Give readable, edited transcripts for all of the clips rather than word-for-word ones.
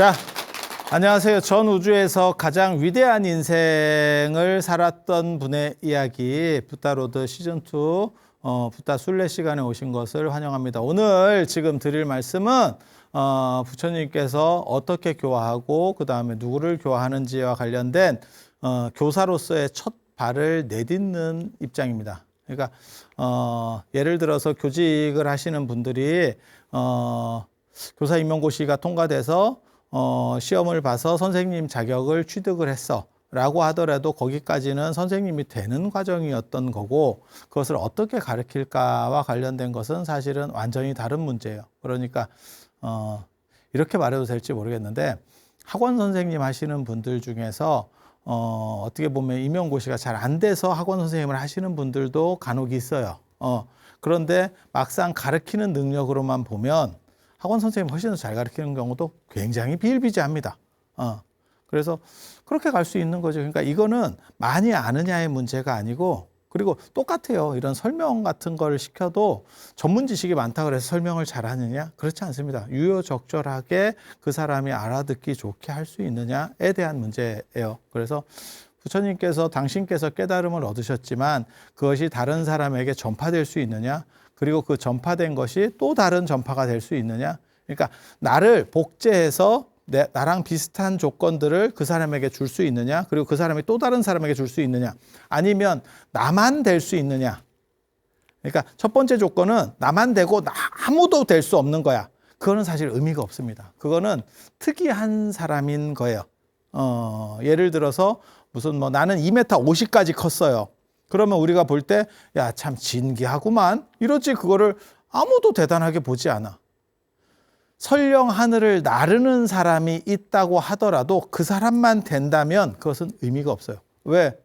자, 안녕하세요. 전 우주에서 가장 위대한 인생을 살았던 분의 이야기 붓다로드 시즌2 붓다 순례 시간에 오신 것을 환영합니다. 오늘 지금 드릴 말씀은 부처님께서 어떻게 교화하고 그 다음에 누구를 교화하는지와 관련된 교사로서의 첫 발을 내딛는 입장입니다. 그러니까 예를 들어서 교직을 하시는 분들이 교사 임용고시가 통과돼서 시험을 봐서 선생님 자격을 취득을 했어 라고 하더라도 거기까지는 선생님이 되는 과정이었던 거고, 그것을 어떻게 가르칠까와 관련된 것은 사실은 완전히 다른 문제예요. 그러니까 이렇게 말해도 될지 모르겠는데, 학원 선생님 하시는 분들 중에서 어떻게 보면 임용고시가 잘 안 돼서 학원 선생님을 하시는 분들도 간혹 있어요. 그런데 막상 가르치는 능력으로만 보면 학원 선생님 훨씬 더 잘 가르치는 경우도 굉장히 비일비재합니다. 그래서 그렇게 갈 수 있는 거죠. 그러니까 이거는 많이 아느냐의 문제가 아니고, 그리고 똑같아요. 이런 설명 같은 걸 시켜도 전문 지식이 많다 그래서 설명을 잘하느냐? 그렇지 않습니다. 유효적절하게 그 사람이 알아듣기 좋게 할 수 있느냐에 대한 문제예요. 그래서 부처님께서 당신께서 깨달음을 얻으셨지만 그것이 다른 사람에게 전파될 수 있느냐? 그리고 그 전파된 것이 또 다른 전파가 될 수 있느냐? 그러니까 나를 복제해서 나랑 비슷한 조건들을 그 사람에게 줄 수 있느냐? 그리고 그 사람이 또 다른 사람에게 줄 수 있느냐? 아니면 나만 될 수 있느냐? 그러니까 첫 번째 조건은 나만 되고 아무도 될 수 없는 거야. 그거는 사실 의미가 없습니다. 그거는 특이한 사람인 거예요. 예를 들어서 무슨 나는 2m 50까지 컸어요. 그러면 우리가 볼 때 야, 참 진기하구만 이러지, 그거를 아무도 대단하게 보지 않아. 설령 하늘을 나르는 사람이 있다고 하더라도 그 사람만 된다면 그것은 의미가 없어요. 왜?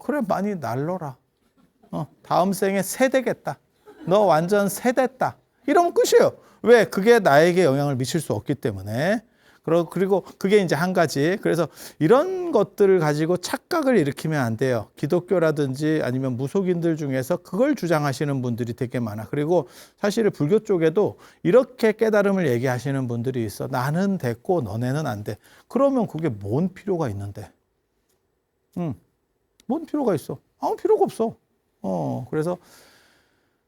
그래, 많이 날러라. 다음 생에 새 되겠다. 너 완전 새 됐다. 이러면 끝이에요. 왜? 그게 나에게 영향을 미칠 수 없기 때문에. 그리고 그게 이제 한 가지. 그래서 이런 것들을 가지고 착각을 일으키면 안 돼요. 기독교라든지 아니면 무속인들 중에서 그걸 주장하시는 분들이 되게 많아. 그리고 사실 불교 쪽에도 이렇게 깨달음을 얘기하시는 분들이 있어. 나는 됐고 너네는 안 돼. 그러면 그게 뭔 필요가 있는데? 뭔 필요가 있어? 아무 필요가 없어. 그래서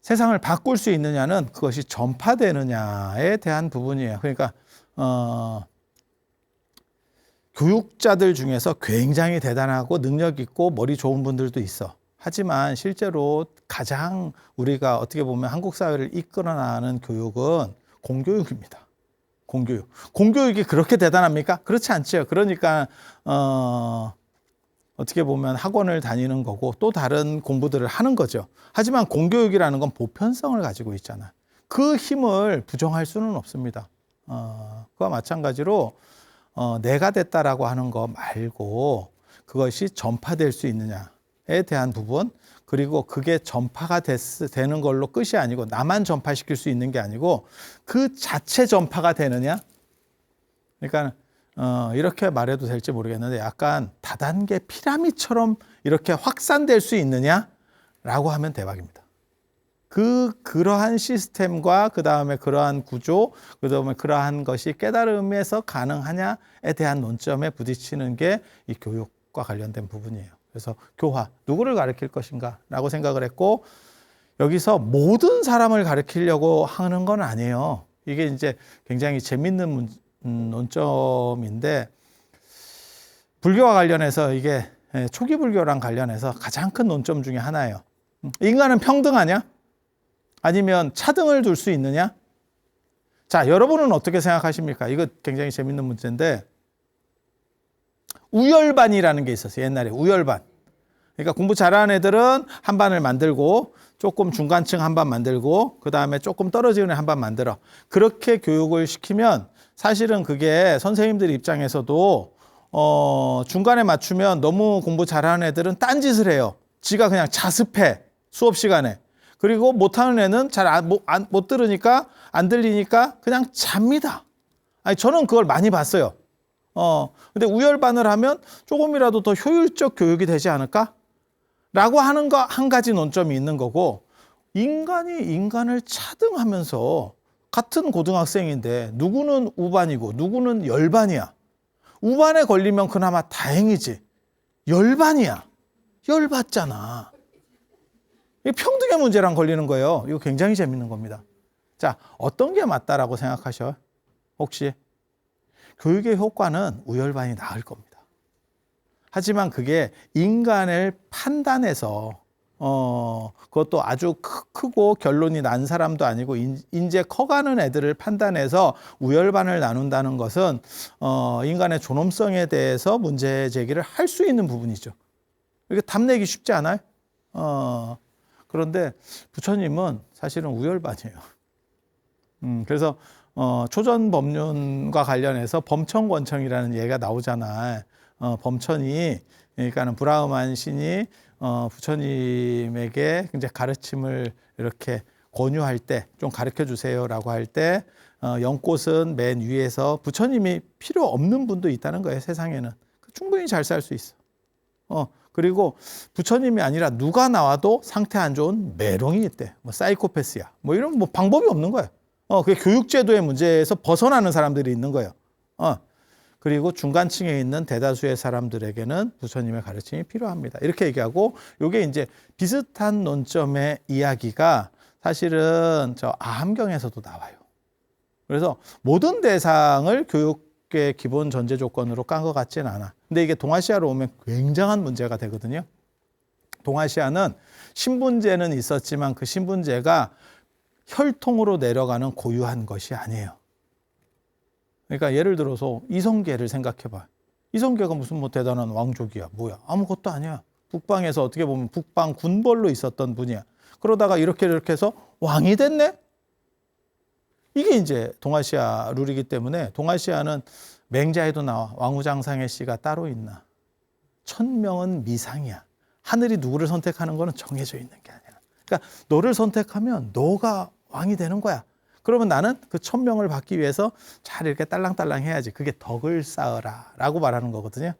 세상을 바꿀 수 있느냐는 그것이 전파되느냐에 대한 부분이에요. 그러니까 교육자들 중에서 굉장히 대단하고 능력 있고 머리 좋은 분들도 있어. 하지만 실제로 가장 우리가 어떻게 보면 한국 사회를 이끌어나가는 교육은 공교육입니다. 공교육. 공교육이 그렇게 대단합니까? 그렇지 않죠. 그러니까 어떻게 보면 학원을 다니는 거고 또 다른 공부들을 하는 거죠. 하지만 공교육이라는 건 보편성을 가지고 있잖아. 그 힘을 부정할 수는 없습니다. 그와 마찬가지로 내가 됐다라고 하는 거 말고 그것이 전파될 수 있느냐에 대한 부분, 그리고 그게 전파가 되는 걸로 끝이 아니고 나만 전파시킬 수 있는 게 아니고 그 자체 전파가 되느냐. 그러니까 이렇게 말해도 될지 모르겠는데 약간 다단계 피라미드처럼 이렇게 확산될 수 있느냐라고 하면 대박입니다. 그러한 시스템과 그 다음에 그러한 구조, 그 다음에 그러한 것이 깨달음에서 가능하냐에 대한 논점에 부딪히는 게 이 교육과 관련된 부분이에요. 그래서 교화, 누구를 가르칠 것인가 라고 생각을 했고, 여기서 모든 사람을 가르치려고 하는 건 아니에요. 이게 이제 굉장히 재밌는 논점인데, 불교와 관련해서 이게 초기 불교랑 관련해서 가장 큰 논점 중에 하나예요. 인간은 평등하냐? 아니면 차등을 둘 수 있느냐? 자, 여러분은 어떻게 생각하십니까? 이거 굉장히 재밌는 문제인데, 우열반이라는 게 있었어요. 옛날에 우열반. 그러니까 공부 잘하는 애들은 한 반을 만들고, 조금 중간층 한 반 만들고, 그 다음에 조금 떨어지는 애 한 반 만들어. 그렇게 교육을 시키면 사실은 그게 선생님들 입장에서도 중간에 맞추면 너무 공부 잘하는 애들은 딴짓을 해요. 지가 그냥 자습해, 수업 시간에. 그리고 못하는 애는 잘 못 들으니까, 안 들리니까 그냥 잡니다. 아니, 저는 그걸 많이 봤어요. 근데 우열반을 하면 조금이라도 더 효율적 교육이 되지 않을까? 라고 하는 거 한 가지 논점이 있는 거고, 인간이 인간을 차등하면서 같은 고등학생인데 누구는 우반이고 누구는 열반이야. 우반에 걸리면 그나마 다행이지. 열반이야. 열받잖아. 이게 평등의 문제랑 걸리는 거예요. 이거 굉장히 재밌는 겁니다. 자, 어떤 게 맞다라고 생각하셔? 혹시? 교육의 효과는 우열반이 나을 겁니다. 하지만 그게 인간을 판단해서 그것도 아주 크고 결론이 난 사람도 아니고 이제 커가는 애들을 판단해서 우열반을 나눈다는 것은 인간의 존엄성에 대해서 문제 제기를 할 수 있는 부분이죠. 이게 답 내기 쉽지 않아요? 그런데 부처님은 사실은 우열반이에요. 그래서 초전법륜과 관련해서 범천권청이라는 얘기가 나오잖아요. 범천이 그러니까는 브라흐만 신이 부처님에게 이제 가르침을 이렇게 권유할 때 좀 가르쳐 주세요라고 할 때 연꽃은 맨 위에서 부처님이 필요 없는 분도 있다는 거예요. 세상에는 충분히 잘 살 수 있어. 그리고 부처님이 아니라 누가 나와도 상태 안 좋은 메롱이 있대. 뭐 사이코패스야. 뭐 이런 뭐 방법이 없는 거예요. 그게 교육제도의 문제에서 벗어나는 사람들이 있는 거예요. 그리고 중간층에 있는 대다수의 사람들에게는 부처님의 가르침이 필요합니다. 이렇게 얘기하고 이게 이제 비슷한 논점의 이야기가 사실은 저 아함경에서도 나와요. 그래서 모든 대상을 교육의 기본 전제 조건으로 깐 것 같지는 않아. 근데 이게 동아시아로 오면 굉장한 문제가 되거든요. 동아시아는 신분제는 있었지만 그 신분제가 혈통으로 내려가는 고유한 것이 아니에요. 그러니까 예를 들어서 이성계를 생각해봐. 이성계가 무슨 뭐 대단한 왕족이야. 뭐야. 아무것도 아니야. 북방에서 어떻게 보면 북방 군벌로 있었던 분이야. 그러다가 이렇게 해서 왕이 됐네? 이게 이제 동아시아 룰이기 때문에 동아시아는 맹자에도 나와. 왕후장상의 씨가 따로 있나. 천명은 미상이야. 하늘이 누구를 선택하는 거는 정해져 있는 게 아니야. 그러니까 너를 선택하면 너가 왕이 되는 거야. 그러면 나는 그 천명을 받기 위해서 잘 이렇게 딸랑딸랑 해야지. 그게 덕을 쌓으라 라고 말하는 거거든요.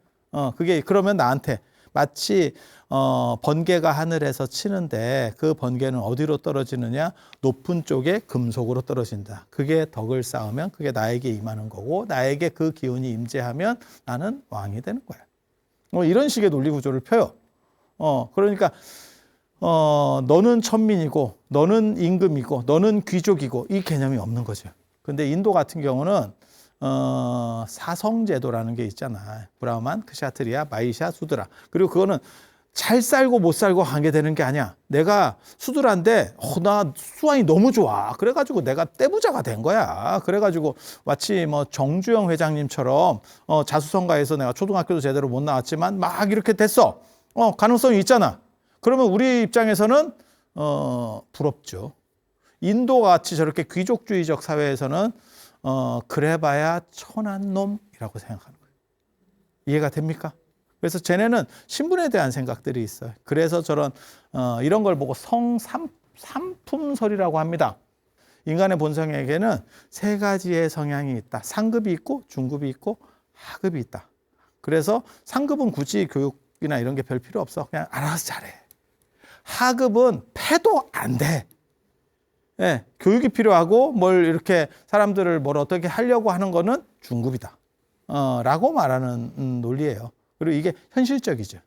그게 그러면 나한테 마치 번개가 하늘에서 치는데 그 번개는 어디로 떨어지느냐? 높은 쪽에 금속으로 떨어진다. 그게 덕을 쌓으면 그게 나에게 임하는 거고 나에게 그 기운이 임재하면 나는 왕이 되는 거야. 이런 식의 논리 구조를 펴요. 그러니까 너는 천민이고 너는 임금이고 너는 귀족이고 이 개념이 없는 거죠. 근데 인도 같은 경우는 사성제도라는 게 있잖아. 브라흐만, 크샤트리아, 마이샤, 수드라. 그리고 그거는 잘 살고 못 살고 관계되는 게 아니야. 내가 수드라인데 나 수완이 너무 좋아. 그래가지고 내가 떼부자가 된 거야. 그래가지고 마치 뭐 정주영 회장님처럼 자수성가에서 내가 초등학교도 제대로 못 나왔지만 막 이렇게 됐어. 가능성이 있잖아. 그러면 우리 입장에서는 부럽죠. 인도 같이 저렇게 귀족주의적 사회에서는 그래봐야 천한 놈이라고 생각하는 거예요. 이해가 됩니까? 그래서 쟤네는 신분에 대한 생각들이 있어요. 그래서 저런 이런 걸 보고 삼품설이라고 합니다. 인간의 본성에게는 세 가지의 성향이 있다. 상급이 있고 중급이 있고 하급이 있다. 그래서 상급은 굳이 교육이나 이런 게 별 필요 없어. 그냥 알아서 잘해. 하급은 패도 안 돼. 예, 교육이 필요하고 뭘 이렇게 사람들을 뭘 어떻게 하려고 하는 거는 중급이다. 라고 말하는 논리예요. 그리고 이게 현실적이죠.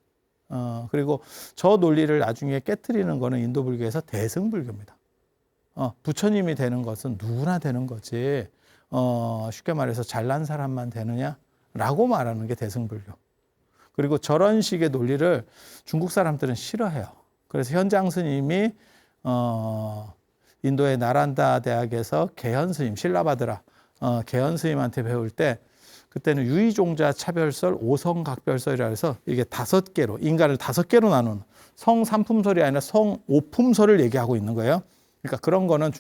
그리고 저 논리를 나중에 깨트리는 거는 인도 불교에서 대승불교입니다. 부처님이 되는 것은 누구나 되는 거지. 쉽게 말해서 잘난 사람만 되느냐라고 말하는 게 대승불교. 그리고 저런 식의 논리를 중국 사람들은 싫어해요. 그래서 현장 스님이 인도의 나란다 대학에서 개현 스님, 실라바드라 개현 스님한테 배울 때 그때는 유의종자 차별설, 오성각별설이라 해서 이게 5개로 인간을 5개로 나누는 성삼품설이 아니라 성오품설을 얘기하고 있는 거예요. 그러니까 그런 거는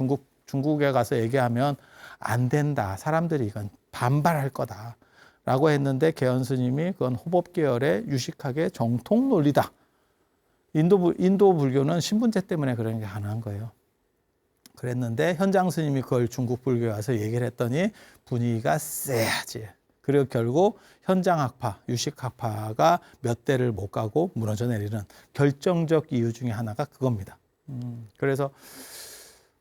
중국에 가서 얘기하면 안 된다. 사람들이 이건 반발할 거다. 라고 했는데 개현 스님이 그건 호법계열의 유식학의 정통 논리다. 인도 불교는 신분제 때문에 그런 게 가능한 거예요. 그랬는데 현장 스님이 그걸 중국 불교에 와서 얘기를 했더니 분위기가 쎄하지. 그리고 결국 현장학파, 유식학파가 몇 대를 못 가고 무너져 내리는 결정적 이유 중에 하나가 그겁니다. 그래서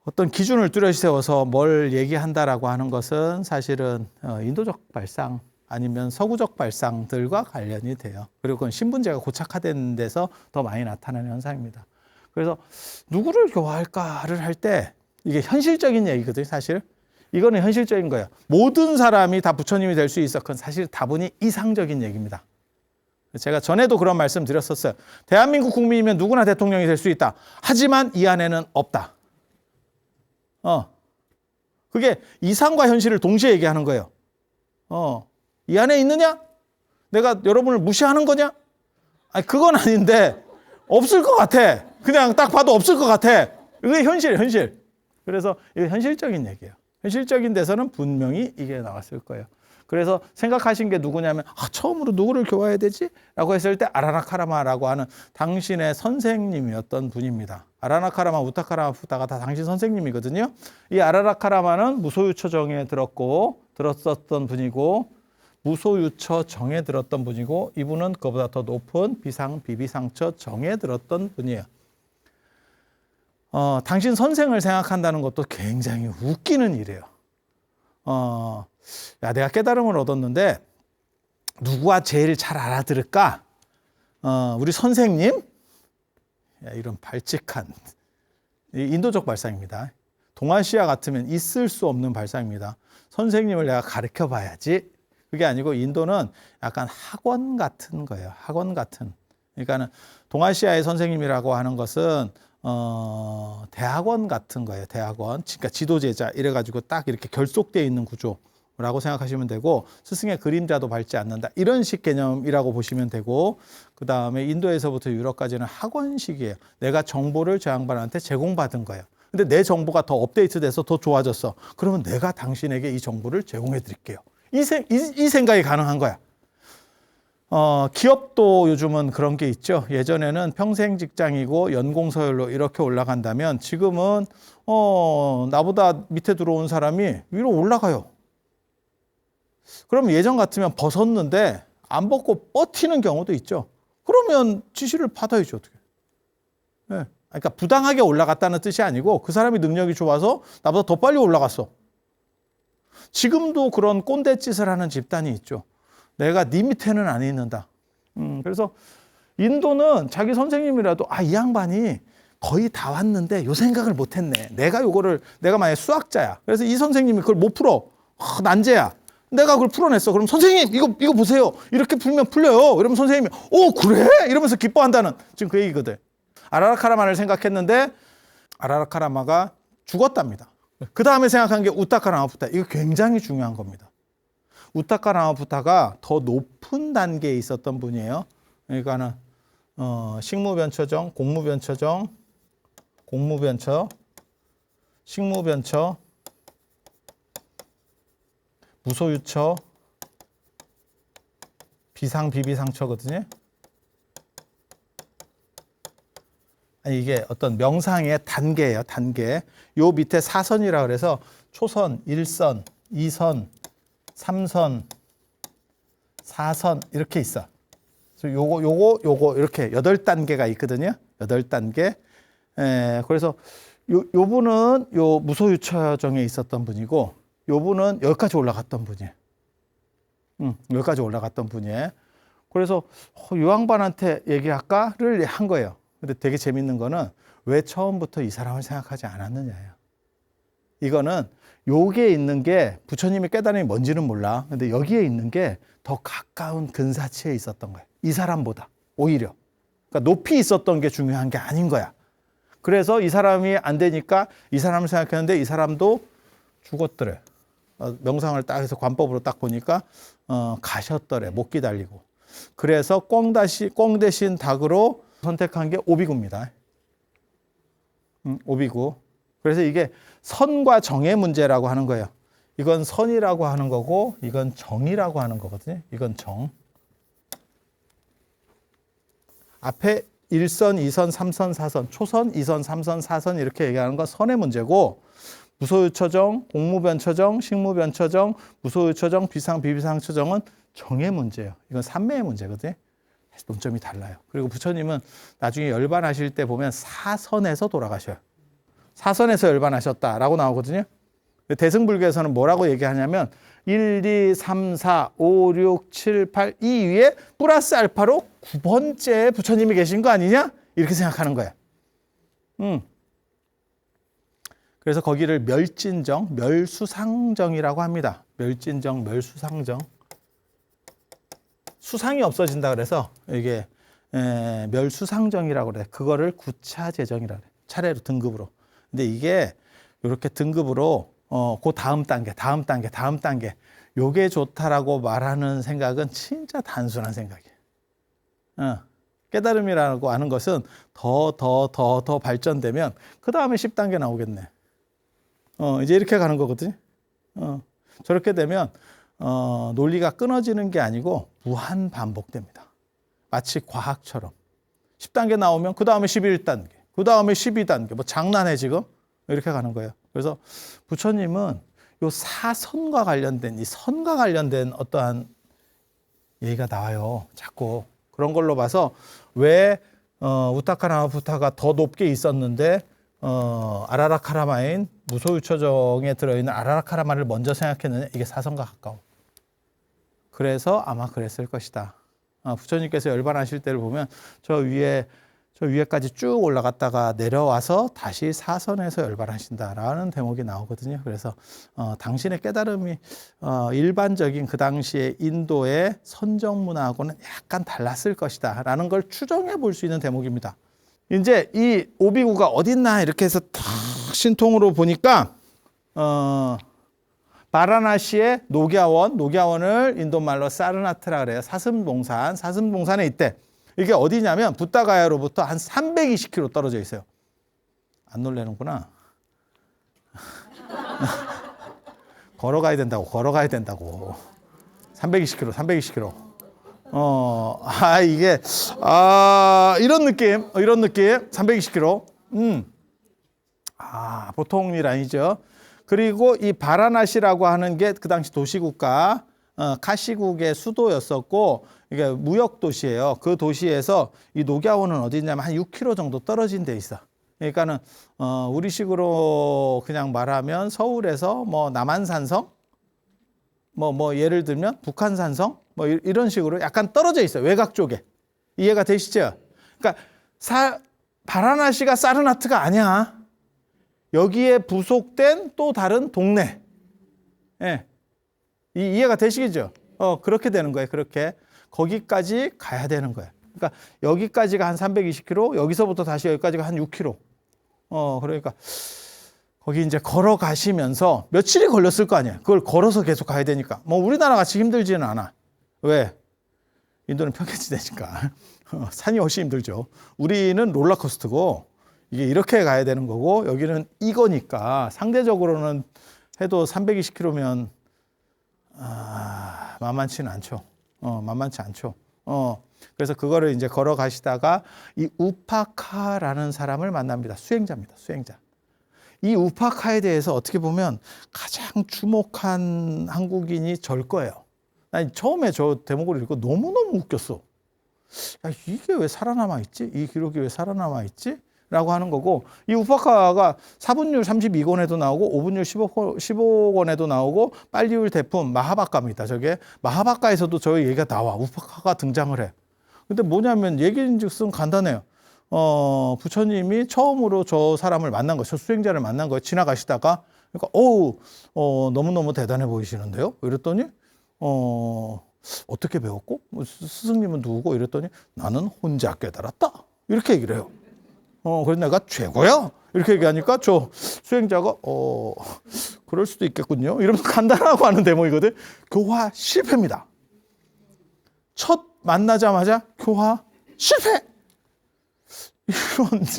어떤 기준을 뚜렷이 세워서 뭘 얘기한다라고 하는 것은 사실은 인도적 발상 아니면 서구적 발상들과 관련이 돼요. 그리고 그건 신분제가 고착화된 데서 더 많이 나타나는 현상입니다. 그래서 누구를 교화할까를 할 때 이게 현실적인 얘기거든요, 사실. 이거는 현실적인 거예요. 모든 사람이 다 부처님이 될 수 있어. 그건 사실 다분히 이상적인 얘기입니다. 제가 전에도 그런 말씀 드렸었어요. 대한민국 국민이면 누구나 대통령이 될 수 있다. 하지만 이 안에는 없다. 그게 이상과 현실을 동시에 얘기하는 거예요. 이 안에 있느냐? 내가 여러분을 무시하는 거냐? 아니, 그건 아닌데, 없을 것 같아. 그냥 딱 봐도 없을 것 같아. 이게 현실. 그래서 이게 현실적인 얘기예요. 현실적인 데서는 분명히 이게 나왔을 거예요. 그래서 생각하신 게 누구냐면, 처음으로 누구를 교화해야 되지? 라고 했을 때 아라라카라마라고 하는 당신의 선생님이었던 분입니다. 아라라카라마, 우타카라마 부타가 다 당신 선생님이거든요. 이 아라라카라마는 무소유처 정에 들었었던 분이고, 무소유처 정에 들었던 분이고, 이분은 그보다 더 높은 비비상처 정에 들었던 분이에요. 당신 선생을 생각한다는 것도 굉장히 웃기는 일이에요. 내가 깨달음을 얻었는데 누구와 제일 잘 알아들을까? 우리 선생님? 이런 발칙한 인도적 발상입니다. 동아시아 같으면 있을 수 없는 발상입니다. 선생님을 내가 가르쳐 봐야지. 그게 아니고 인도는 약간 학원 같은 거예요. 학원 같은. 그러니까는 동아시아의 선생님이라고 하는 것은 대학원 같은 거예요. 대학원. 그러니까 지도제자 이래가지고 딱 이렇게 결속되어 있는 구조라고 생각하시면 되고, 스승의 그림자도 밟지 않는다. 이런 식 개념이라고 보시면 되고, 그 다음에 인도에서부터 유럽까지는 학원식이에요. 내가 정보를 저 양반한테 제공받은 거예요. 근데 내 정보가 더 업데이트돼서 더 좋아졌어. 그러면 내가 당신에게 이 정보를 제공해 드릴게요. 이 생각이 가능한 거야. 기업도 요즘은 그런 게 있죠. 예전에는 평생 직장이고 연공 서열로 이렇게 올라간다면 지금은 나보다 밑에 들어온 사람이 위로 올라가요. 그럼 예전 같으면 벗었는데 안 벗고 버티는 경우도 있죠. 그러면 지시를 받아야죠. 어떻게? 네. 그러니까 부당하게 올라갔다는 뜻이 아니고 그 사람이 능력이 좋아서 나보다 더 빨리 올라갔어. 지금도 그런 꼰대짓을 하는 집단이 있죠. 내가 네 밑에는 안 있는다. 그래서 인도는 자기 선생님이라도 이 양반이 거의 다 왔는데 요 생각을 못 했네. 내가 만약에 수학자야. 그래서 이 선생님이 그걸 못 풀어. 난제야. 내가 그걸 풀어냈어. 그럼 선생님 이거 보세요. 이렇게 풀면 풀려요. 이러면 선생님이 그래? 이러면서 기뻐한다는 지금 그 얘기거든. 아라라카라마를 생각했는데 아라라카라마가 죽었답니다. 그 다음에 생각한 게 우타카라마부타. 이거 굉장히 중요한 겁니다. 우타카라마부타가 더 높은 단계에 있었던 분이에요. 그러니까는 식무변처정, 공무변처정, 공무변처, 식무변처, 무소유처, 비비상처거든요. 이게 어떤 명상의 단계예요, 단계. 요 밑에 사선이라 그래서 초선, 1선, 2선, 3선, 4선 이렇게 있어. 그래서 요거 이렇게 8단계가 있거든요. 8단계. 그래서 요 분은 요 무소유처정에 있었던 분이고, 요 분은 여기까지 올라갔던 분이에요. 여기까지 올라갔던 분이에요. 그래서 요 양반한테 얘기할까를 한 거예요. 근데 되게 재밌는 거는 왜 처음부터 이 사람을 생각하지 않았느냐예요. 이거는 여기에 있는 게 부처님의 깨달음이 뭔지는 몰라. 근데 여기에 있는 게 더 가까운 근사치에 있었던 거예요. 이 사람보다 오히려. 그러니까 높이 있었던 게 중요한 게 아닌 거야. 그래서 이 사람이 안 되니까 이 사람을 생각했는데 이 사람도 죽었더래. 명상을 딱 해서 관법으로 딱 보니까 가셨더래. 못 기다리고. 그래서 꿩 대신 닭으로 선택한 게 오비구입니다. 오비구. 그래서 이게 선과 정의 문제라고 하는 거예요. 이건 선이라고 하는 거고 이건 정이라고 하는 거거든요. 이건 정. 앞에 1선, 2선, 3선, 4선, 초선, 2선, 3선, 4선 이렇게 얘기하는 건 선의 문제고, 무소유처정, 공무변처정, 식무변처정, 무소유처정, 비비상처정은 정의 문제예요. 이건 삼매의 문제거든요. 논점이 달라요. 그리고 부처님은 나중에 열반하실 때 보면 사선에서 돌아가셔요. 사선에서 열반하셨다라고 나오거든요. 대승불교에서는 뭐라고 얘기하냐면 1, 2, 3, 4, 5, 6, 7, 8 이 위에 플러스 알파로 9번째 부처님이 계신 거 아니냐? 이렇게 생각하는 거야. 그래서 거기를 멸진정, 멸수상정이라고 합니다. 멸진정, 멸수상정. 수상이 없어진다 그래서 이게 멸수상정이라고 그래. 그거를 구차재정이라고 그래. 차례로 등급으로. 근데 이게 이렇게 등급으로 그 다음 단계 요게 좋다라고 말하는 생각은 진짜 단순한 생각이에요. 깨달음이라고 하는 것은 더 발전되면 그 다음에 10단계 나오겠네. 이제 이렇게 가는 거거든요. 저렇게 되면 논리가 끊어지는 게 아니고 무한 반복됩니다. 마치 과학처럼 10단계 나오면 그 다음에 11단계, 그 다음에 12단계. 뭐 장난해 지금? 이렇게 가는 거예요. 그래서 부처님은 요 사선과 관련된 이 선과 관련된 어떠한 얘기가 나와요. 자꾸 그런 걸로 봐서 왜 우타카나마 부타가 더 높게 있었는데 아라라카라마인 무소유처정에 들어있는 아라라카라마를 먼저 생각했느냐? 이게 사선과 가까워. 그래서 아마 그랬을 것이다. 부처님께서 열반하실 때를 보면 저 위에까지 쭉 올라갔다가 내려와서 다시 사선에서 열반하신다라는 대목이 나오거든요. 그래서 당신의 깨달음이 일반적인 그 당시의 인도의 선정 문화하고는 약간 달랐을 것이다라는 걸 추정해 볼 수 있는 대목입니다. 이제 이 오비구가 어딨나 이렇게 해서 탁 신통으로 보니까 바라나시의 녹야원을 인도말로 사르나트라 그래요. 사슴동산에 있대. 이게 어디냐면 부타가야로부터 한 320km 떨어져 있어요. 안 놀래는구나. 걸어가야 된다고. 320km. 이런 느낌. 320km. 보통 일 아니죠. 그리고 이 바라나시라고 하는 게 그 당시 도시국가, 카시국의 수도였었고, 이게 무역 도시예요. 그 도시에서 이 녹야원은 어디냐면 한 6km 정도 떨어진 데 있어. 그러니까는 우리식으로 그냥 말하면 서울에서 뭐 남한산성, 뭐 예를 들면 북한산성, 뭐 이런 식으로 약간 떨어져 있어요. 외곽 쪽에. 이해가 되시죠? 그러니까 바라나시가 사르나트가 아니야. 여기에 부속된 또 다른 동네. 예. 이해가 되시겠죠? 그렇게 되는 거예요. 그렇게. 거기까지 가야 되는 거예요. 그러니까 여기까지가 한 320km, 여기서부터 다시 여기까지가 한 6km. 그러니까 거기 이제 걸어가시면서 며칠이 걸렸을 거 아니에요. 그걸 걸어서 계속 가야 되니까. 뭐 우리나라 같이 힘들지는 않아. 왜? 인도는 평야지대니까. 산이 훨씬 힘들죠. 우리는 롤러코스터고 이게 이렇게 가야 되는 거고 여기는 이거니까 상대적으로는 해도 320km면 만만치는 않죠. 만만치 않죠. 그래서 그거를 이제 걸어가시다가 이 우파카라는 사람을 만납니다. 수행자입니다. 수행자. 이 우파카에 대해서 어떻게 보면 가장 주목한 한국인이 절 거예요. 난 처음에 저 대목을 읽고 너무너무 웃겼어. 야, 이게 왜 살아남아 있지? 이 기록이 왜 살아남아 있지? 라고 하는 거고, 이 우파카가 사분율 32권에도 나오고 5분율 15권에도 나오고 빨리율 대품 마하바카입니다. 저게 마하바카에서도 저 얘기가 나와. 우파카가 등장을 해. 근데 뭐냐면 얘기인즉슨 간단해요. 부처님이 처음으로 저 사람을 만난 거예요. 저 수행자를 만난 거예요. 지나가시다가. 그러니까 너무너무 대단해 보이시는데요. 이랬더니 어떻게 배웠고? 스승님은 누구고? 이랬더니 나는 혼자 깨달았다. 이렇게 얘기를 해요. 그래서 내가 최고야? 이렇게 얘기하니까 저 수행자가, 그럴 수도 있겠군요. 이러면서 간단하고 하는 대목이거든. 교화 실패입니다. 첫 만나자마자 교화 실패!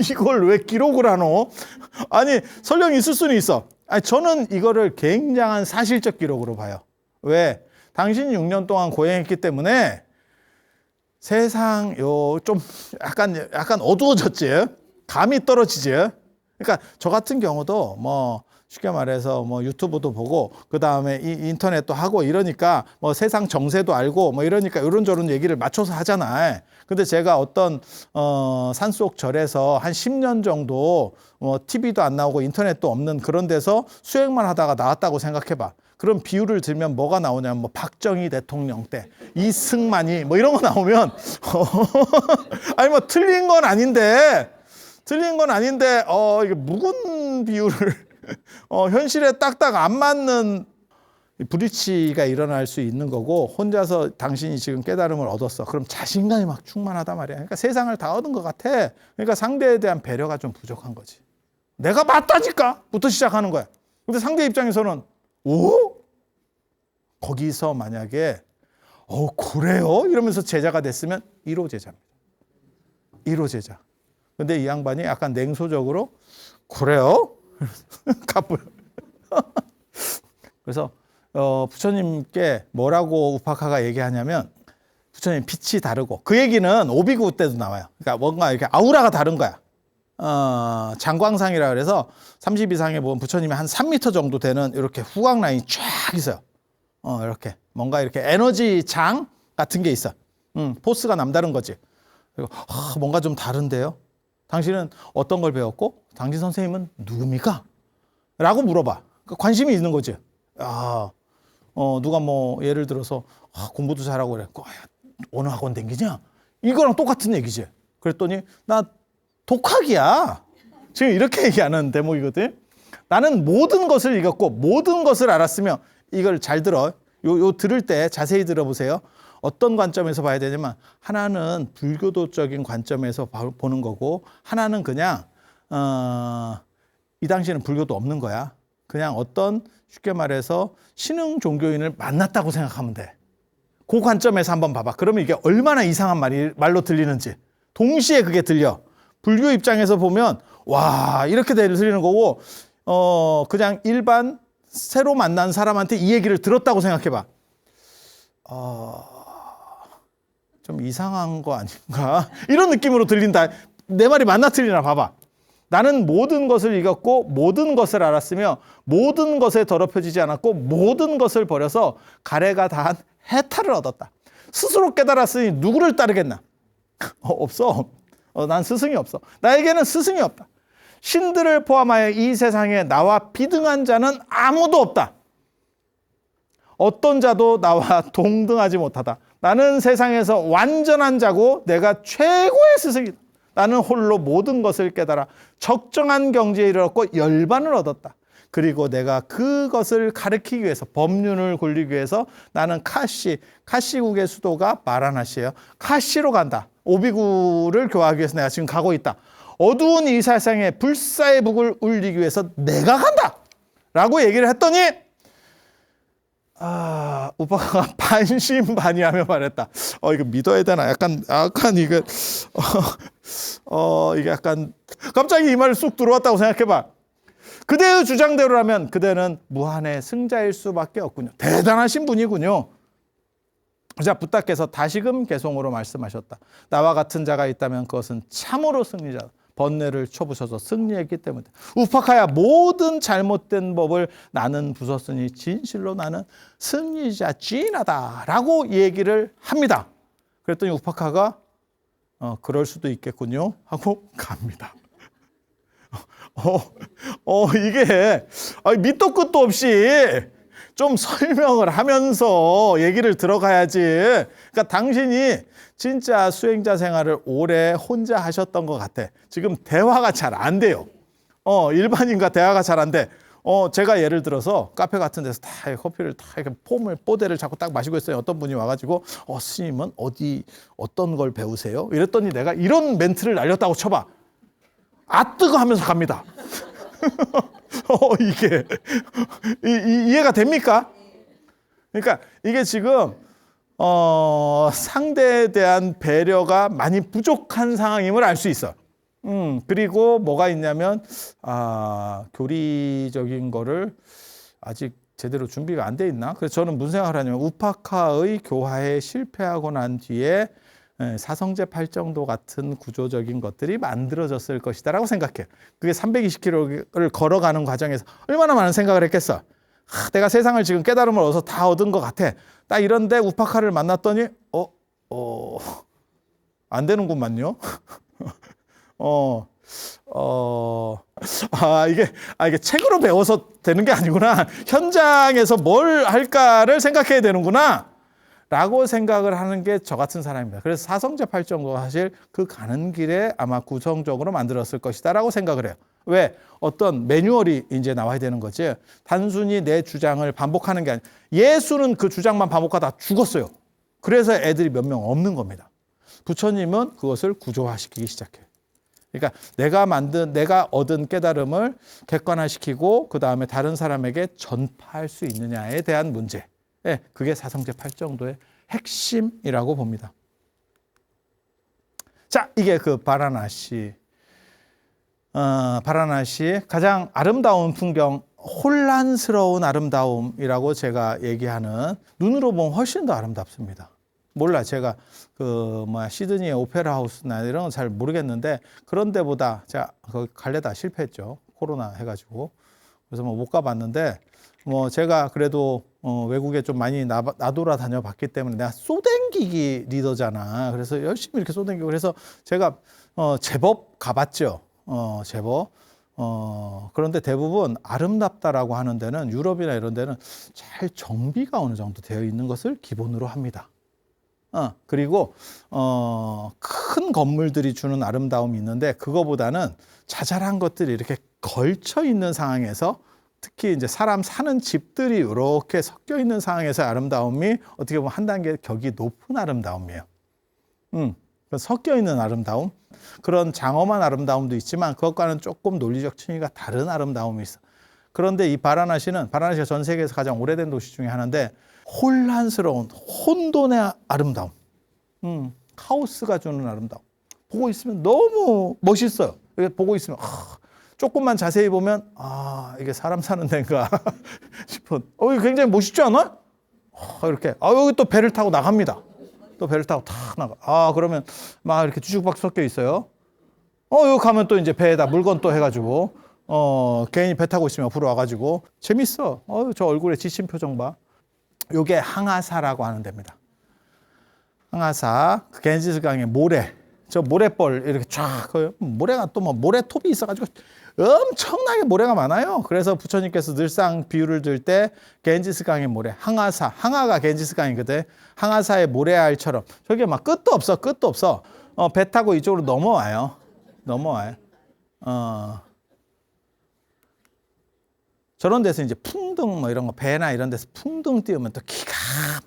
이걸 왜 기록을 하노? 아니, 설령 있을 수는 있어. 아니, 저는 이거를 굉장한 사실적 기록으로 봐요. 왜? 당신이 6년 동안 고행했기 때문에 세상 좀 약간 어두워졌지. 감이 떨어지지. 그러니까 저 같은 경우도 뭐 쉽게 말해서 뭐 유튜브도 보고 그 다음에 인터넷도 하고 이러니까 뭐 세상 정세도 알고 뭐 이러니까 이런저런 얘기를 맞춰서 하잖아. 근데 제가 어떤 산속 절에서 한 10년 정도 TV도 안 나오고 인터넷도 없는 그런 데서 수행만 하다가 나왔다고 생각해봐. 그럼 비유를 들면 뭐가 나오냐면 뭐 박정희 대통령 때 이승만이 뭐 이런 거 나오면 아니 뭐 틀린 건 아닌데 이게 묵은 비유를 현실에 딱딱 안 맞는 브리치가 일어날 수 있는 거고 혼자서 당신이 지금 깨달음을 얻었어. 그럼 자신감이 막 충만하단 말이야. 그러니까 세상을 다 얻은 것 같아. 그러니까 상대에 대한 배려가 좀 부족한 거지. 내가 맞다니까? 부터 시작하는 거야. 근데 상대 입장에서는 오? 거기서 만약에 그래요? 이러면서 제자가 됐으면 1호 제자입니다. 1호 제자. 근데 이 양반이 약간 냉소적으로 그래요? 가불. 그래서 부처님께 뭐라고 우파카가 얘기하냐면 부처님 빛이 다르고 그 얘기는 오비구 때도 나와요. 그러니까 뭔가 이렇게 아우라가 다른 거야. 장광상이라 그래서 30 이상에 보면 부처님이 한 3m 정도 되는 이렇게 후광 라인이 쫙 있어요. 이렇게 뭔가 이렇게 에너지 장 같은 게 있어. 포스가 남다른 거지. 그리고 뭔가 좀 다른데요. 당신은 어떤 걸 배웠고 당신 선생님은 누굽니까? 라고 물어봐. 그러니까 관심이 있는 거지. 누가 뭐 예를 들어서 공부도 잘하고 그래. 어느 학원 댕기냐? 이거랑 똑같은 얘기지. 그랬더니 나 독학이야. 지금 이렇게 얘기하는 대목이거든. 나는 모든 것을 읽었고 모든 것을 알았으며 이걸 잘 들어. 요 들을 때 자세히 들어보세요. 어떤 관점에서 봐야 되냐면 하나는 불교도적인 관점에서 보는 거고 하나는 그냥 이 당시에는 불교도 없는 거야. 그냥 어떤 쉽게 말해서 신흥 종교인을 만났다고 생각하면 돼. 그 관점에서 한번 봐봐. 그러면 이게 얼마나 이상한 말로 들리는지. 동시에 그게 들려. 불교 입장에서 보면 와 이렇게 들리는 거고 그냥 일반 새로 만난 사람한테 이 얘기를 들었다고 생각해봐. 좀 이상한 거 아닌가? 이런 느낌으로 들린다. 내 말이 맞나 틀리나 봐봐. 나는 모든 것을 읽었고 모든 것을 알았으며 모든 것에 더럽혀지지 않았고 모든 것을 버려서 가래가 다한 해탈을 얻었다. 스스로 깨달았으니 누구를 따르겠나? 없어. 난 스승이 없어. 나에게는 스승이 없다. 신들을 포함하여 이 세상에 나와 비등한 자는 아무도 없다. 어떤 자도 나와 동등하지 못하다. 나는 세상에서 완전한 자고 내가 최고의 스승이다. 나는 홀로 모든 것을 깨달아 적정한 경지에 이르렀고 열반을 얻었다. 그리고 내가 그것을 가르치기 위해서 법륜을 굴리기 위해서 나는 카시국의 수도가 마라나시예요. 카시로 간다. 오비구를 교화하기 위해서 내가 지금 가고 있다. 어두운 이 세상에 불사의 북을 울리기 위해서 내가 간다. 라고 얘기를 했더니 우파가 반신반의하며 말했다. 이거 믿어야 되나? 약간 이거 이게 약간 갑자기 이 말이 쑥 들어왔다고 생각해봐. 그대의 주장대로라면 그대는 무한의 승자일 수밖에 없군요. 대단하신 분이군요. 자, 부타께서 다시금 개송으로 말씀하셨다. 나와 같은 자가 있다면 그것은 참으로 승리자다. 번뇌를 쳐부셔서 승리했기 때문에. 우파카야 모든 잘못된 법을 나는 부쉈으니 진실로 나는 승리자 찐하다 라고 얘기를 합니다. 그랬더니 우파카가 그럴 수도 있겠군요 하고 갑니다. 이게 밑도 끝도 없이 좀 설명을 하면서 얘기를 들어가야지. 그러니까 당신이 진짜 수행자 생활을 오래 혼자 하셨던 것 같아. 지금 대화가 잘 안 돼요. 일반인과 대화가 잘 안 돼. 제가 예를 들어서 카페 같은 데서 다 커피를 다 이렇게 뽀대를 자꾸 딱 마시고 있어요. 어떤 분이 와가지고 스님은 어떤 걸 배우세요? 이랬더니 내가 이런 멘트를 날렸다고 쳐봐. 뜨거 하면서 갑니다. 이게 이해가 됩니까? 그러니까 이게 지금 상대에 대한 배려가 많이 부족한 상황임을 알 수 있어. 그리고 뭐가 있냐면 교리적인 거를 아직 제대로 준비가 안 돼 있나? 그래서 저는 무슨 생각을 하냐면 우파카의 교화에 실패하고 난 뒤에 사성제 팔정도 같은 구조적인 것들이 만들어졌을 것이다라고 생각해요. 그게 320km를 걸어가는 과정에서 얼마나 많은 생각을 했겠어. 내가 세상을 지금 깨달음을 얻어서 다 얻은 것 같아. 딱 이런데 우파카를 만났더니 안 되는구만요. 이게 책으로 배워서 되는 게 아니구나. 현장에서 뭘 할까를 생각해야 되는구나. 라고 생각을 하는 게 저 같은 사람입니다. 그래서 사성제 팔정도 사실 그 가는 길에 아마 구성적으로 만들었을 것이다 라고 생각을 해요. 왜? 어떤 매뉴얼이 이제 나와야 되는 거지. 단순히 내 주장을 반복하는 게 아니라 예수는 그 주장만 반복하다 죽었어요. 그래서 애들이 몇 명 없는 겁니다. 부처님은 그것을 구조화시키기 시작해요. 그러니까 내가 얻은 깨달음을 객관화시키고 그 다음에 다른 사람에게 전파할 수 있느냐에 대한 문제. 그게 사성제 팔정도의 핵심이라고 봅니다. 자, 이게 그 바라나시 가장 아름다운 풍경, 혼란스러운 아름다움이라고 제가 얘기하는, 눈으로 보면 훨씬 더 아름답습니다. 몰라, 제가 시드니의 오페라 하우스나 이런 건 잘 모르겠는데 그런 데보다 제가 거기 갈래다 실패했죠. 코로나 해가지고. 그래서 못 가봤는데 제가 그래도 외국에 좀 많이 나돌아 다녀봤기 때문에 내가 쏘댕기기 리더잖아. 그래서 열심히 이렇게 쏘댕기고 그래서 제가 제법 가봤죠. 제법. 그런데 대부분 아름답다라고 하는 데는 유럽이나 이런 데는 잘 정비가 어느 정도 되어 있는 것을 기본으로 합니다. 그리고 큰 건물들이 주는 아름다움이 있는데 그거보다는 자잘한 것들이 이렇게 걸쳐 있는 상황에서 특히 이제 사람 사는 집들이 이렇게 섞여 있는 상황에서 아름다움이 어떻게 보면 한 단계 격이 높은 아름다움이에요. 섞여 있는 아름다움, 그런 장엄한 아름다움도 있지만 그것과는 조금 논리적 층위가 다른 아름다움이 있어. 그런데 이 바라나시가 전 세계에서 가장 오래된 도시 중에 하나인데 혼란스러운 혼돈의 아름다움, 카오스가 주는 아름다움. 보고 있으면 너무 멋있어요. 보고 있으면 조금만 자세히 보면 이게 사람 사는 데인가 싶은. 이거 굉장히 멋있지 않아? 이렇게 여기 또 배를 타고 나갑니다. 또 배를 타고 탁 나가. 그러면 막 이렇게 뒤죽박죽 섞여 있어요. 여기 가면 또 이제 배에다 물건 또 해가지고 개인이 배 타고 있으면 앞으로 와가지고 재밌어. 저 얼굴에 지친 표정 봐. 요게 항아사라고 하는 데입니다. 항아사, 겐지스강의 모래. 저 모래벌 이렇게 쫙, 모래가 또 모래톱이 있어가지고 엄청나게 모래가 많아요. 그래서 부처님께서 늘상 비유를 들 때 겐지스강의 모래, 항아사, 항아가 겐지스강이거든. 항아사의 모래알처럼 저게 막 끝도 없어. 배 타고 이쪽으로 넘어와요. 저런 데서 이제 풍등 이런 거 배나 이런 데서 풍등 띄우면 또 기가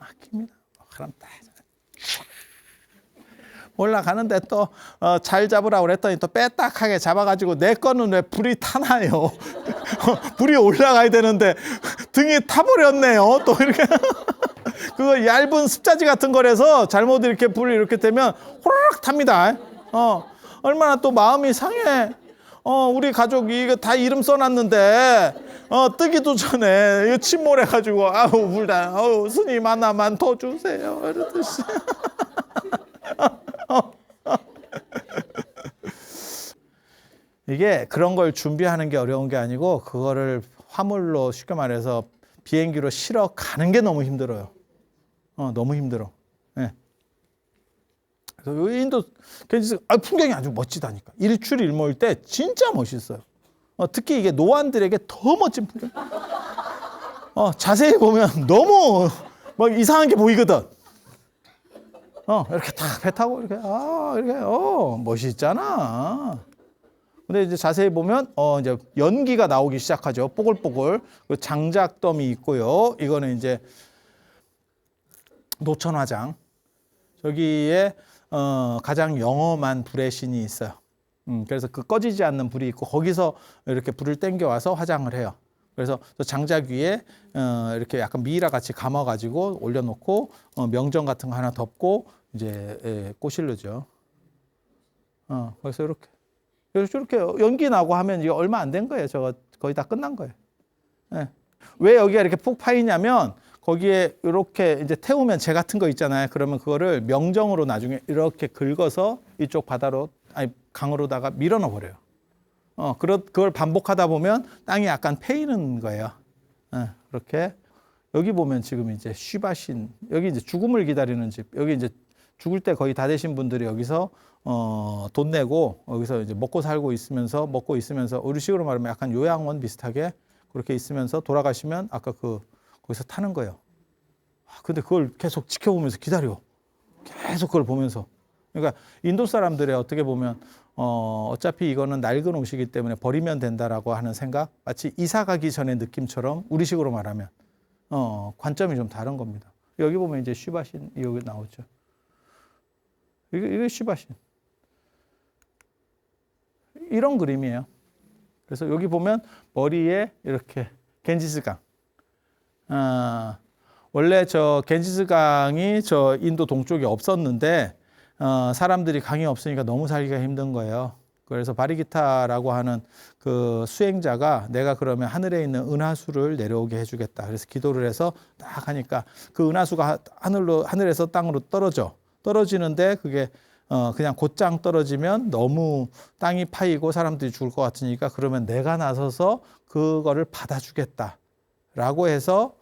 막힙니다. 그럼 딱 올라가는데 또 잘 잡으라고 그랬더니 또 빼딱하게 잡아가지고 내 거는 왜 불이 타나요? 불이 올라가야 되는데 등이 타버렸네요. 또 이렇게 그거 얇은 습자지 같은 거라서 잘못 이렇게 불이 이렇게 되면 호로록 탑니다. 얼마나 또 마음이 상해. 우리 가족이 이거 다 이름 써놨는데 뜨기도 전에 이거 침몰해가지고 불다. 스님 하나만 더 주세요. 이러듯이. 이게 그런 걸 준비하는 게 어려운 게 아니고 그거를 화물로 쉽게 말해서 비행기로 실어 가는 게 너무 힘들어요. 너무 힘들어. 네. 그래서 인도 겐지스 풍경이 아주 멋지다니까. 일출일모일 때 진짜 멋있어요. 특히 이게 노안들에게 더 멋진 풍경. 자세히 보면 너무 막 이상한 게 보이거든. 이렇게 딱 배 타고 이렇게 멋있잖아. 근데 이제 자세히 보면 이제 연기가 나오기 시작하죠. 뽀글뽀글. 그 장작덤이 있고요. 이거는 이제 노천화장. 저기에 가장 영험한 불의 신이 있어요. 그래서 그 꺼지지 않는 불이 있고 거기서 이렇게 불을 땡겨와서 화장을 해요. 그래서 장작 위에 이렇게 약간 미이라 같이 감아가지고 올려놓고 명정 같은 거 하나 덮고 이제 꼬실르죠. 그래서 이렇게 연기 나고 하면 이게 얼마 안 된 거예요. 저거 거의 다 끝난 거예요. 왜 여기가 이렇게 푹 파이냐면 거기에 이렇게 이제 태우면 재 같은 거 있잖아요. 그러면 그거를 명정으로 나중에 이렇게 긁어서 이쪽 바다로, 아니, 강으로다가 밀어 넣어 버려요. 그걸 반복하다 보면 땅이 약간 패이는 거예요. 그렇게. 여기 보면 지금 이제 쉬바신, 여기 이제 죽음을 기다리는 집, 여기 이제 죽을 때 거의 다 되신 분들이 여기서 돈 내고 여기서 이제 먹고 있으면서 우리식으로 말하면 약간 요양원 비슷하게 그렇게 있으면서 돌아가시면 아까 거기서 타는 거예요. 근데 그걸 계속 지켜보면서 기다려. 계속 그걸 보면서. 그러니까 인도 사람들의 어떻게 보면 어차피 이거는 낡은 옷이기 때문에 버리면 된다라고 하는 생각, 마치 이사 가기 전의 느낌처럼 우리식으로 말하면 관점이 좀 다른 겁니다. 여기 보면 이제 쉬바신 여기 나오죠. 이게 쉬바신. 이런 그림이에요. 그래서 여기 보면 머리에 이렇게 겐지스강. 원래 저 겐지스강이 저 인도 동쪽에 없었는데 사람들이 강이 없으니까 너무 살기가 힘든 거예요. 그래서 바리기타라고 하는 그 수행자가 내가 그러면 하늘에 있는 은하수를 내려오게 해주겠다. 그래서 기도를 해서 딱 하니까 그 은하수가 하늘에서 땅으로 떨어지는데 그게 그냥 곧장 떨어지면 너무 땅이 파이고 사람들이 죽을 것 같으니까 그러면 내가 나서서 그거를 받아주겠다라고 해서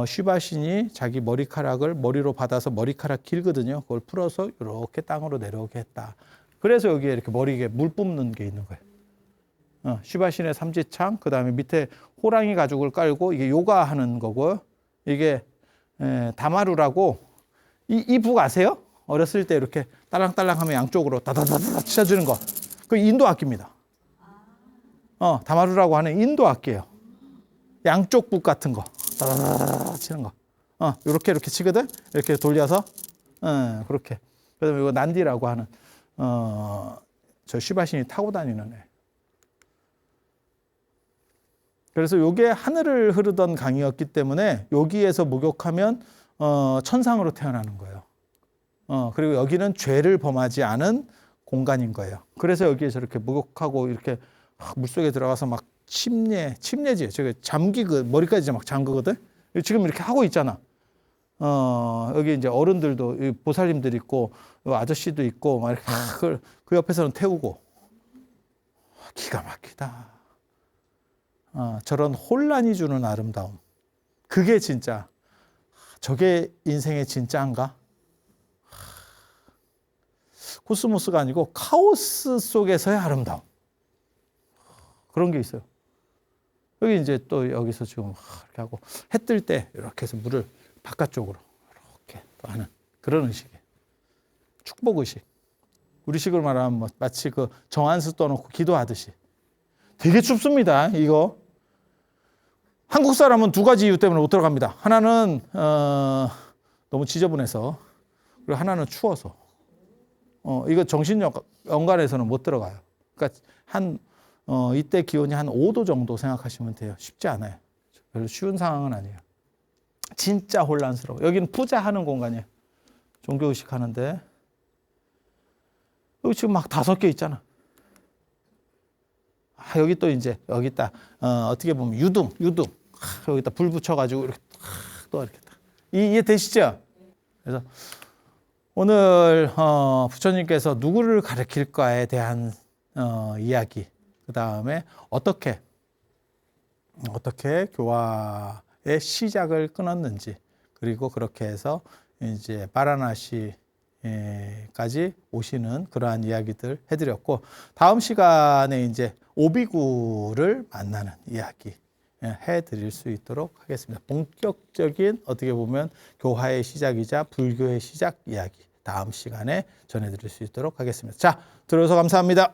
쉬바신이 자기 머리카락을 머리로 받아서 머리카락 길거든요. 그걸 풀어서 이렇게 땅으로 내려오게 했다. 그래서 여기에 이렇게 머리에 물 뿜는 게 있는 거예요. 쉬바신의 삼지창, 그 다음에 밑에 호랑이 가죽을 깔고 이게 요가하는 거고요. 이게 다마루라고 이 북 아세요? 어렸을 때 이렇게 딸랑딸랑하면 양쪽으로 다다다다 치켜주는 거. 그 인도 악기입니다. 다마루라고 하는 인도 악기예요. 양쪽 북 같은 거. 다다다다 치는 거. 이렇게 치거든. 이렇게 돌려서 그렇게. 그다음에 이거 난디라고 하는 저 쉬바신이 타고 다니는 애. 그래서 요게 하늘을 흐르던 강이었기 때문에 여기에서 목욕하면 천상으로 태어나는 거예요. 그리고 여기는 죄를 범하지 않은 공간인 거예요. 그래서 여기에 저렇게 목욕하고 이렇게 물속에 들어가서 막 침례지. 저기 머리까지 막 잠그거든. 지금 이렇게 하고 있잖아. 여기 이제 어른들도 보살님들 있고 아저씨도 있고 막 이렇게 그 옆에서는 태우고 기가 막히다. 저런 혼란이 주는 아름다움. 그게 진짜 저게 인생의 진짜인가? 코스모스가 아니고 카오스 속에서의 아름다움. 그런 게 있어요. 여기 이제 또 여기서 지금 이렇게 하고 해 뜰 때 이렇게 해서 물을 바깥쪽으로 이렇게 또 하는 그런 의식이에요. 축복 의식. 우리식으로 말하면 뭐 마치 그 정한수 떠놓고 기도하듯이. 되게 춥습니다. 이거. 한국 사람은 두 가지 이유 때문에 못 들어갑니다. 하나는 너무 지저분해서, 그리고 하나는 추워서. 이거 정신연관에서는 못 들어가요. 그러니까 이때 기온이 한 5도 정도 생각하시면 돼요. 쉽지 않아요. 별로 쉬운 상황은 아니에요. 진짜 혼란스러워. 여기는 푸자하는 공간이에요. 종교의식 하는데. 여기 지금 막 5개 있잖아. 여기 또 이제, 여기다, 어떻게 보면 유등. 여기다 불 붙여가지고 이렇게 또 이렇게. 이해 되시죠? 그래서 오늘, 부처님께서 누구를 가르칠까에 대한, 이야기. 그 다음에 어떻게 교화의 시작을 끊었는지, 그리고 그렇게 해서 이제 바라나시까지 오시는 그러한 이야기들 해드렸고, 다음 시간에 이제 오비구를 만나는 이야기 해드릴 수 있도록 하겠습니다. 본격적인 어떻게 보면 교화의 시작이자 불교의 시작 이야기 다음 시간에 전해드릴 수 있도록 하겠습니다. 자, 들어주셔서 감사합니다.